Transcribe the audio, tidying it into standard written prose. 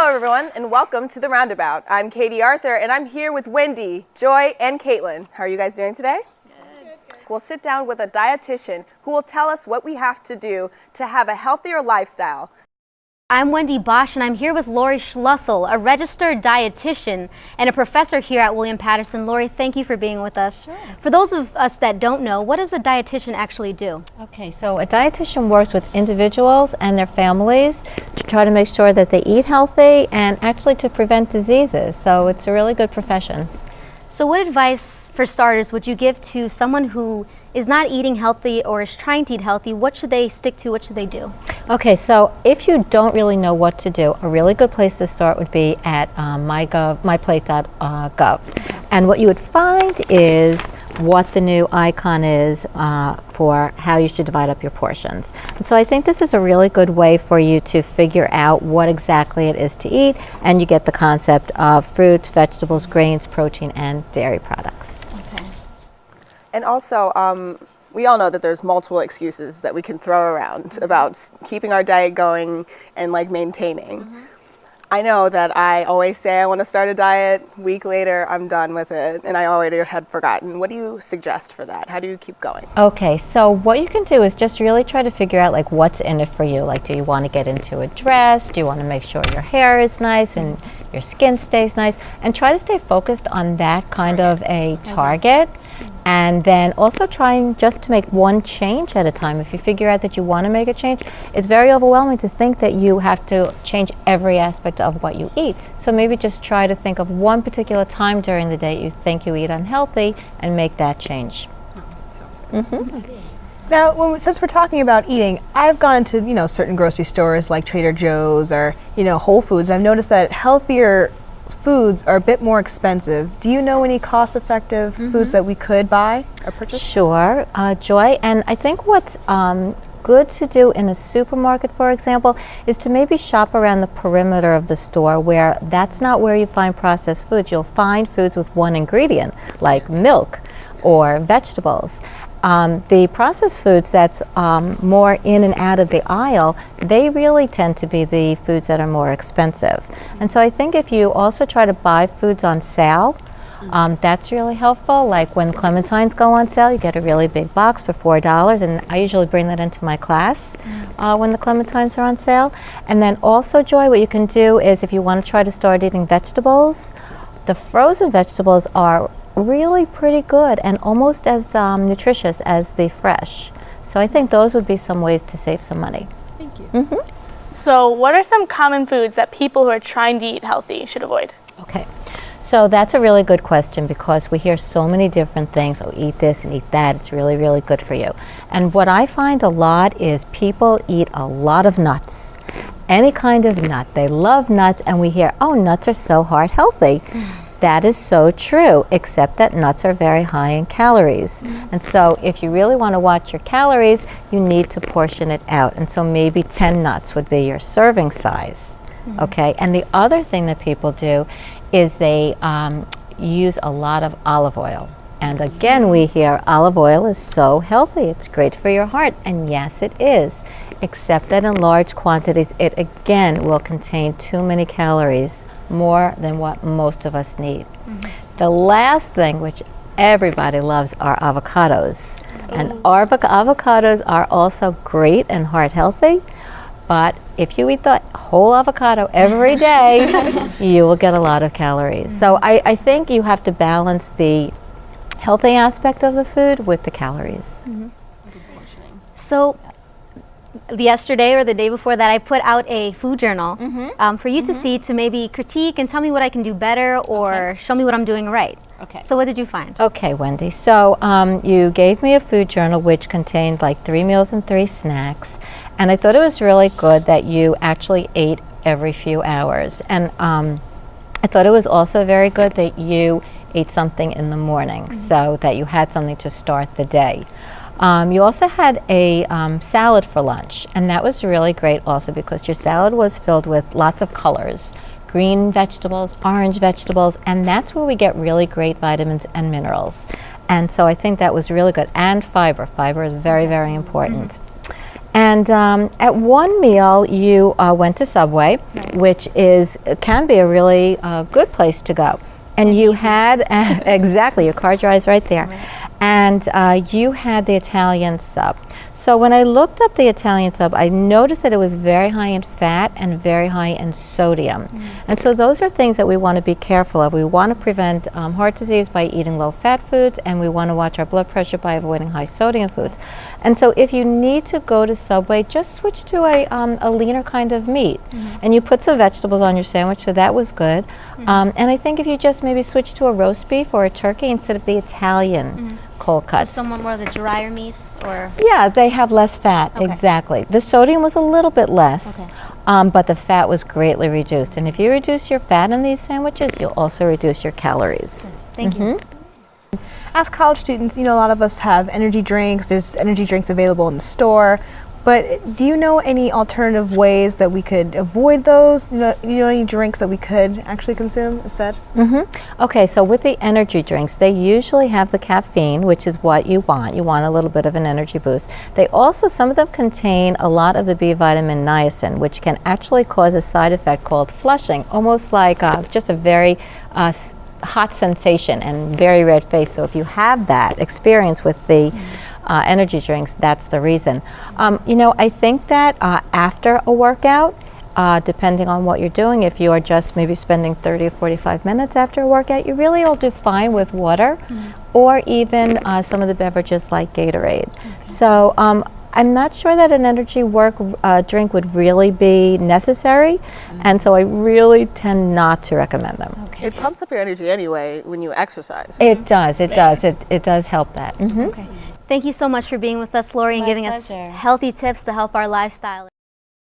Hello, everyone, and welcome to the Roundabout. I'm Katie Arthur, and I'm here with Wendy, Joy, and Caitlin. How are you guys doing today? Good. We'll sit down with a dietitian who will tell us what we have to do to have a healthier lifestyle. I'm Wendy Bosch, and I'm here with Laurie Shlussel, a registered dietitian and a professor here at William Paterson. Laurie, thank you for being with us. Sure. For those of us that don't know, what does a dietitian actually do? Okay, so a dietitian works with individuals and their families to try to make sure that they eat healthy and actually to prevent diseases. So it's a really good profession. So what advice, for starters, would you give to someone who is not eating healthy or is trying to eat healthy? What should they stick to? What should they do? Okay, so if you don't really know what to do, a really good place to start would be at myplate.gov. And what you would find is what the new icon is for how you should divide up your portions. And so I think this is a really good way for you to figure out what exactly it is to eat, and you get the concept of fruits, vegetables, grains, protein, and dairy products. Okay. And also, we all know that there's multiple excuses that we can throw around about keeping our diet going and maintaining. I know that I always say I want to start a diet. Week later, I'm done with it, and I already had forgotten. What do you suggest for that? How do you keep going? Okay, so what you can do is just really try to figure out what's in it for you. Do you want to get into a dress? Do you want to make sure your hair is nice and your skin stays nice? And try to stay focused on that kind of a target. And then also trying just to make one change at a time. If you figure out that you want to make a change, it's very overwhelming to think that you have to change every aspect of what you eat. So maybe just try to think of one particular time during the day you think you eat unhealthy and make that change. Now, since we're talking about eating, I've gone to certain grocery stores like Trader Joe's or Whole Foods. I've noticed that healthier foods are a bit more expensive. Do you know any cost-effective foods that we could buy or purchase? Sure, Joy. And I think what's good to do in a supermarket, for example, is to maybe shop around the perimeter of the store where that's not where you find processed foods. You'll find foods with one ingredient, like milk or vegetables. The processed foods that's more in and out of the aisle, they really tend to be the foods that are more expensive. And so I think if you also try to buy foods on sale, that's really helpful. Like when clementines go on sale, you get a really big box for $4, and I usually bring that into my class when the clementines are on sale. And then also, Joy, what you can do is if you want to try to start eating vegetables, the frozen vegetables are really pretty good and almost as nutritious as the fresh. So I think those would be some ways to save some money. Thank you. So what are some common foods that people who are trying to eat healthy should avoid? Okay, so that's a really good question because we hear so many different things. Oh, eat this and eat that. It's really, really good for you. And what I find a lot is people eat a lot of nuts. Any kind of nut. They love nuts, and we hear, oh, nuts are so heart healthy. That is so true, except that nuts are very high in calories. And so if you really want to watch your calories, you need to portion it out. And so maybe 10 nuts would be your serving size. Okay, and the other thing that people do is they use a lot of olive oil. And again, we hear olive oil is so healthy, it's great for your heart. And yes, it is, except that in large quantities, it again will contain too many calories, more than what most of us need. The last thing, which everybody loves, are avocados. And avocados are also great and heart healthy, but if you eat the whole avocado every day, you will get a lot of calories. So I think you have to balance the healthy aspect of the food with the calories. So yesterday or the day before that, I put out a food journal for you to see, to maybe critique and tell me what I can do better or show me what I'm doing right. Okay. So what did you find? Okay, Wendy. So you gave me a food journal which contained 3 meals and 3 snacks. And I thought it was really good that you actually ate every few hours. And I thought it was also very good that you ate something in the morning so that you had something to start the day. You also had a salad for lunch, and that was really great also because your salad was filled with lots of colors, green vegetables, orange vegetables, and that's where we get really great vitamins and minerals. And so I think that was really good. And fiber. Fiber is very, very important. And at one meal, you went to Subway, which can be a really good place to go. And you had, exactly, your car drives right there. And you had the Italian sub. So when I looked up the Italian sub, I noticed that it was very high in fat and very high in sodium. And so those are things that we want to be careful of. We want to prevent heart disease by eating low-fat foods, and we want to watch our blood pressure by avoiding high sodium foods. And so if you need to go to Subway, just switch to a leaner kind of meat. And you put some vegetables on your sandwich, so that was good. And I think if you just maybe switch to a roast beef or a turkey instead of the Italian cold cut. So some more of the drier meats, or? Yeah, they have less fat, exactly. The sodium was a little bit less, but the fat was greatly reduced. And if you reduce your fat in these sandwiches, you'll also reduce your calories. Thank you. As college students, a lot of us have energy drinks. There's energy drinks available in the store. But do you know any alternative ways that we could avoid those? Any drinks that we could actually consume instead? Okay, so with the energy drinks, they usually have the caffeine, which is what you want. You want a little bit of an energy boost. They also, some of them contain a lot of the B vitamin niacin, which can actually cause a side effect called flushing, almost like just a very hot sensation and very red face. So if you have that experience with the energy drinks, that's the reason. I think that after a workout, depending on what you're doing, if you are just maybe spending 30 or 45 minutes after a workout, you really will do fine with water or even some of the beverages like Gatorade. So I'm not sure that an energy drink would really be necessary, and so I really tend not to recommend them. It pumps up your energy anyway when you exercise. It does. It does help that. Okay. Thank you so much for being with us, Laurie, and giving us healthy tips to help our lifestyle.